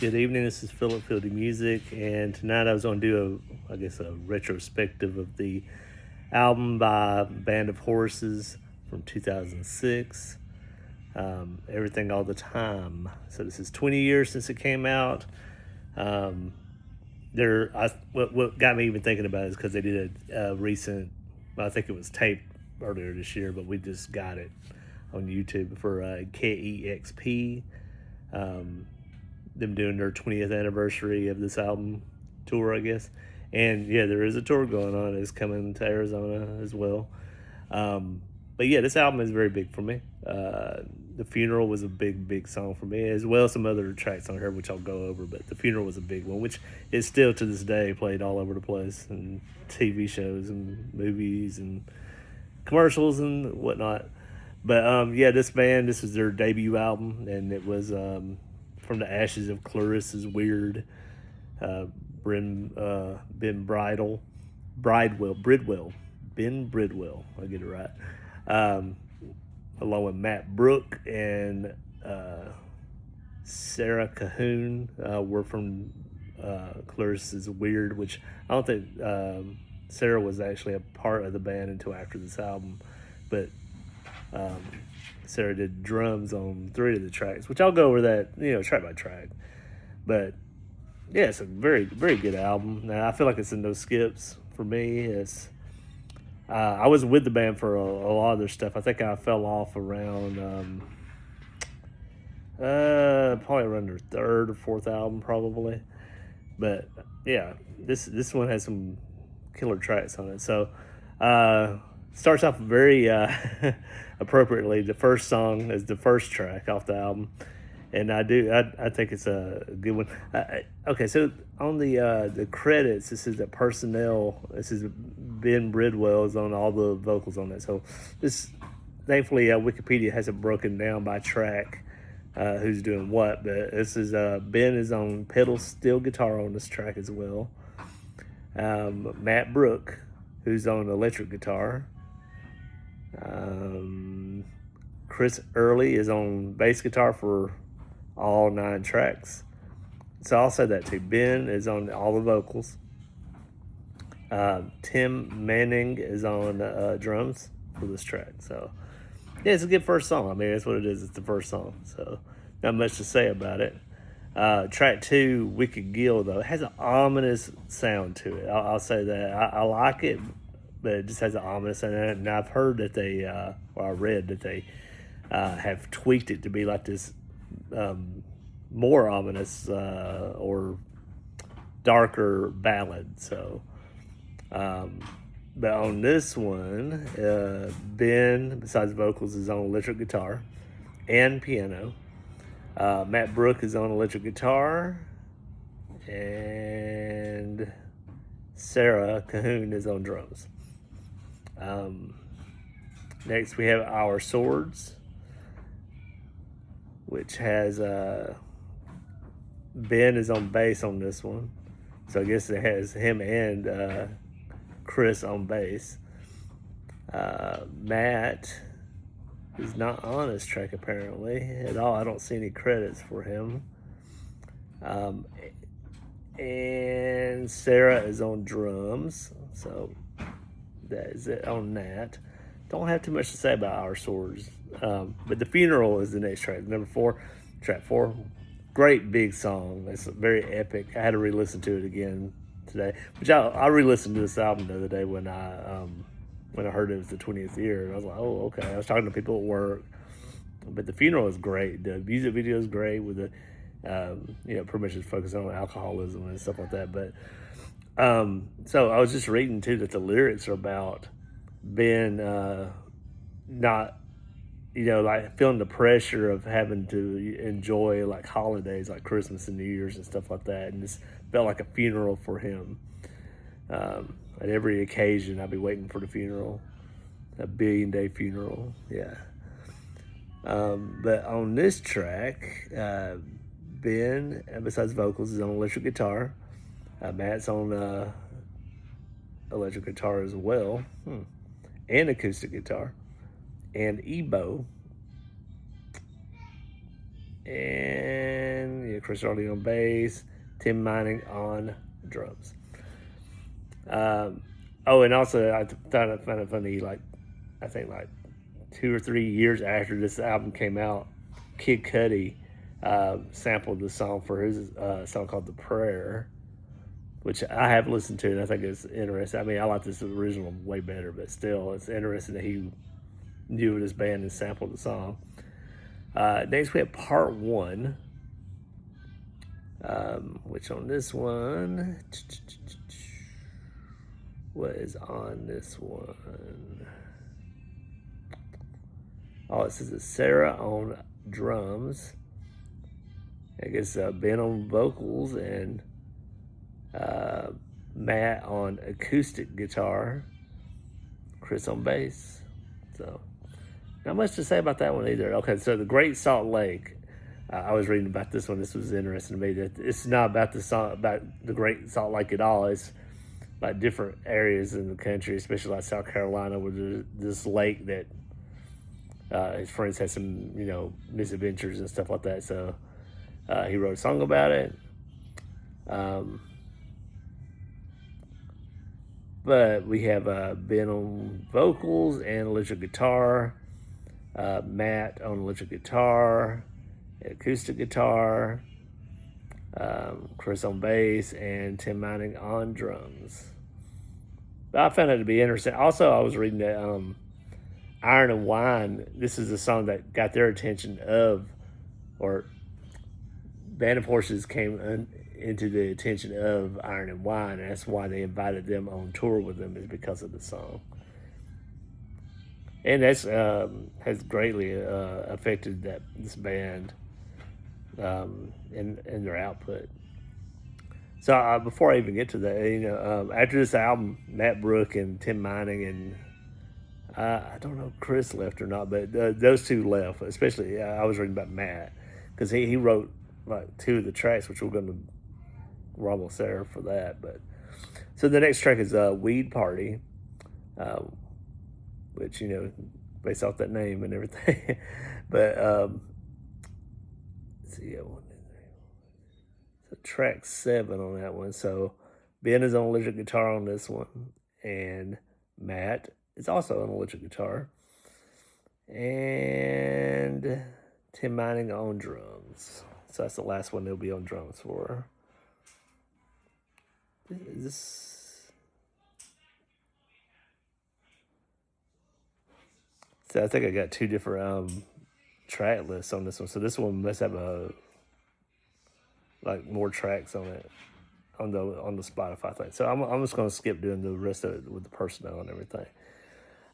Good evening. This is Philip Fieldy Music, and tonight I was going to do a retrospective of the album by Band of Horses from 2006. Everything All the Time. So this is 20 years since it came out. Um, what got me even thinking about it is because they did a recent, well, I think it was taped earlier this year, but we just got it on YouTube for KEXP. Um, them doing their 20th anniversary of this album tour, I guess. And yeah, there is a tour going on. It's coming to Arizona as well. But yeah, this album is very big for me. The Funeral was a big song for me, as well as some other tracks on here, which I'll go over. But The Funeral was a big one, which is still to this day played all over the place and TV shows and movies and commercials and whatnot. But yeah, this was their debut album, and it was From the Ashes of Clarissa's Weird, uh, Ben Ben Bridwell, I get it right, um, along with Matt Brooke and Sarah Cahoon were from Clarissa's Weird, which I don't think Sarah was actually a part of the band until after this album, but um, Sarah did drums on 3 of the tracks, which I'll go over that, track by track. But yeah, it's a very good album. Now I feel like it's in those skips for me. I was with the band for a lot of their stuff. I think I fell off around probably around their 3rd or 4th album, probably. But yeah, this one has some killer tracks on it. So starts off very appropriately. The first song is the first track off the album, and I think it's a good one. Okay, so on the credits, this is the personnel. This is Ben Bridwell is on all the vocals on that. So this, thankfully, Wikipedia has it broken down by track. Who's doing what? But this is Ben is on pedal steel guitar on this track as well. Matt Brooke, who's on electric guitar. Chris Early is on bass guitar for all 9 tracks. So I'll say that too. Ben is on all the vocals. Tim Manning is on drums for this track. So yeah, it's a good first song. I mean, that's what it is. It's the first song. So not much to say about it. Track 2, Wicked Gill, though, it has an ominous sound to it. I'll say that. I like it, but it just has an ominous sound. And I've heard that or I read that they have tweaked it to be like this more ominous or darker ballad. So, but on this one, Ben, besides vocals, is on electric guitar and piano. Matt Brooke is on electric guitar, and Sarah Cahoon is on drums. Next, we have Our Swords, which has Ben is on bass on this one. So I guess it has him and Chris on bass. Matt is not on this track apparently at all. I don't see any credits for him. And Sarah is on drums. So that is it on that. Don't have too much to say about Our Swords. But The Funeral is the next track. Number 4, track 4. Great big song. It's very epic. I had to re-listen to it again today. Which I re-listened to this album the other day when I heard it was the 20th year. And I was like, oh, okay. I was talking to people at work. But The Funeral is great. The music video is great with the, pretty much just focused on alcoholism and stuff like that. But so I was just reading too that the lyrics are about being not, like feeling the pressure of having to enjoy like holidays like Christmas and New Year's and stuff like that. And this felt like a funeral for him. At every occasion, I'd be waiting for the funeral, a billion-day funeral. Yeah. But on this track, Ben, besides vocals, is on electric guitar. Matt's on electric guitar as well, and acoustic guitar, and Ebo, and Chris Farley on bass, Tim Mining on drums. And also I found it funny. Like I think like 2 or 3 years after this album came out, Kid Cudi sampled the song for his song called "The Prayer," which I have listened to, and I think it's interesting. I mean, I like this original way better, but still, it's interesting that he knew of this band and sampled the song. Next, we have Part 1, which on this one, what is on this one? Oh, it says it's Sarah on drums. I guess Ben on vocals and Matt on acoustic guitar, Chris on bass. So, not much to say about that one either. Okay, so the Great Salt Lake. I was reading about this one. This was interesting to me. That it's not about the Great Salt Lake at all. It's like different areas in the country, especially like South Carolina, where there's this lake that his friends had some, misadventures and stuff like that. So he wrote a song about it. But we have Ben on vocals and electric guitar, Matt on electric guitar, acoustic guitar, Chris on bass, and Tim Mining on drums. But I found it to be interesting. Also, I was reading that Iron and Wine, this is a song that got their attention or Band of Horses came into the attention of Iron and Wine, and that's why they invited them on tour with them, is because of the song. And that's has greatly affected this band in their output. So before I even get to that, after this album, Matt Brook and Tim Mining and I don't know if Chris left or not, but those two left. Especially, I was reading about Matt because he wrote like 2 of the tracks, which we're almost there for that. But so the next track is "Weed Party," which based off that name and everything. But let's see, so track 7 on that one. So Ben is on electric guitar on this one, and Matt is also on electric guitar, and Tim Mining on drums. So that's the last one they'll be on drums for. So I think I got 2 different track lists on this one. So this one must have more tracks on it on the Spotify thing. So I'm just gonna skip doing the rest of it with the personnel and everything.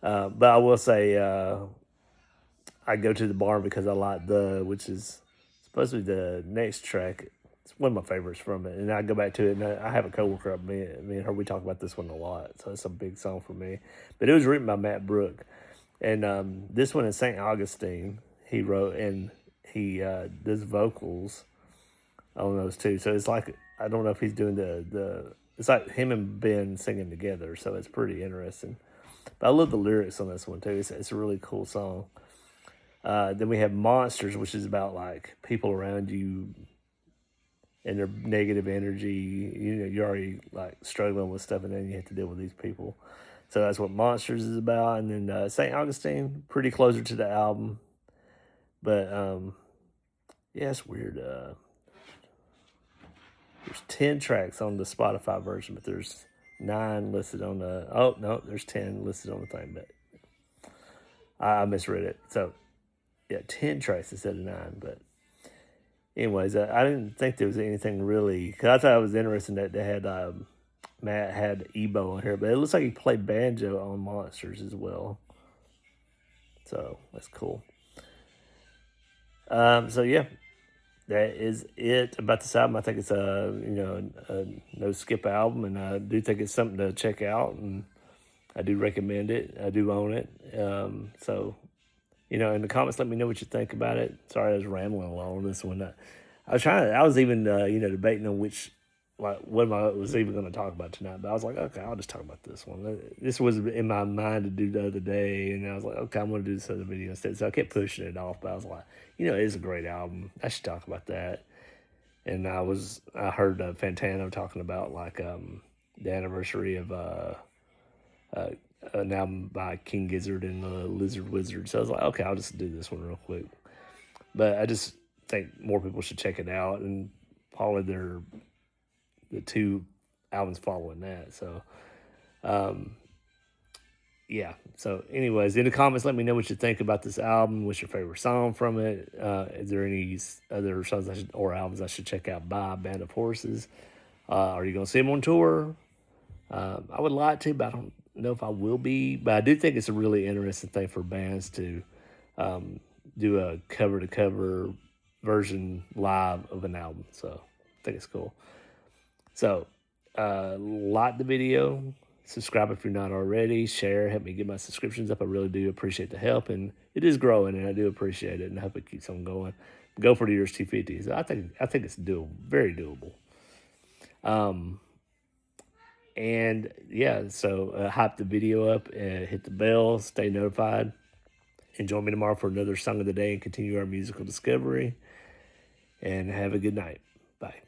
But I will say I go to the barn because I like which is supposed to be the next track. It's one of my favorites from it, and I go back to it. And I have a coworker, me and her, we talk about this one a lot. So it's a big song for me. But it was written by Matt Brook, and this one is St. Augustine. He wrote, and he does vocals on those 2. So it's like, I don't know if he's doing it's like him and Ben singing together. So it's pretty interesting. But I love the lyrics on this one too. It's a really cool song. Then we have Monsters, which is about like people around you and their negative energy. You're already like struggling with stuff, and then you have to deal with these people. So that's what Monsters is about. And then St. Augustine, pretty closer to the album. But yeah, it's weird. There's 10 tracks on the Spotify version, but there's 9 listed on the. Oh no, there's 10 listed on the thing, but I misread it. So yeah, 10 tracks instead of 9. But anyways, I didn't think there was anything really, because I thought it was interesting that they had Matt had Ebo on here, but it looks like he played banjo on Monsters as well. So that's cool. So yeah, that is it about this album. I think it's a no skip album, and I do think it's something to check out, and I do recommend it. I do own it. So in the comments, let me know what you think about it. Sorry, I was rambling along on this one. I was even debating on what I was even going to talk about tonight, but I was like, okay, I'll just talk about this one. This was in my mind to do the other day, and I was like, okay, I'm going to do this other video instead. So I kept pushing it off, but I was like, it is a great album. I should talk about that. and I heard Fantano talking about like the anniversary of uh, an album by King Gizzard and the Lizard Wizard. So I was like, okay, I'll just do this one real quick. But I just think more people should check it out, and probably the two albums following that. So yeah. So, anyways, in the comments, let me know what you think about this album. What's your favorite song from it? Is there any other songs or albums I should check out by Band of Horses? Are you going to see them on tour? I would like to, but I don't know if I will be. But I do think it's a really interesting thing for bands to do a cover to cover version live of an album. So, I think it's cool. So, like the video, subscribe if you're not already, share, help me get my subscriptions up. I really do appreciate the help, and it is growing, and I do appreciate it, and I hope it keeps on going. Go for the year's 250. So I think it's doable, very doable. And yeah, so hype the video up, hit the bell, stay notified, and join me tomorrow for another song of the day and continue our musical discovery. And have a good night. Bye.